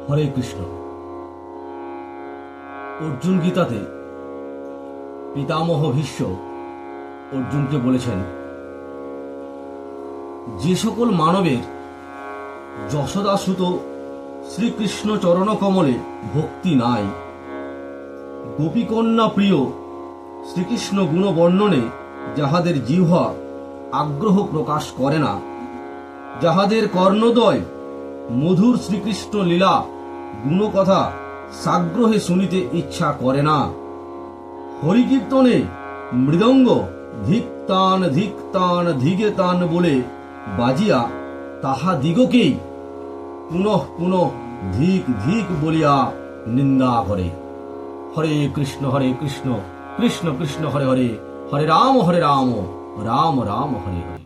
হরে কৃষ্ণ। অর্জুন গীতাতে পিতামহ ভীষ্ম অর্জুনকে বলেছেন, যে সকল মানবের যশোদাসুত শ্রীকৃষ্ণ চরণকমলে ভক্তি নাই, গোপীকন্যা প্রিয় শ্রীকৃষ্ণ গুণ বর্ণনে যাহাদের জিহ্বা আগ্রহ প্রকাশ করে না, যাহাদের কর্ণদ্বয় মধুর শ্রীকৃষ্ণ লীলা গুণকথা সাগ্রহে শুনিতে ইচ্ছা করে না, হরিকীর্তনে মৃদঙ্গ ধিক্তান ধিক্তান ধিগে তান বলে বাজিয়া তাহা দিগকেই পুনঃ পুনঃ ধিক ধিক বলিয়া নিন্দা করে। হরে কৃষ্ণ কৃষ্ণ কৃষ্ণ হরে হরে, হরে রাম রাম রাম হরে হরে।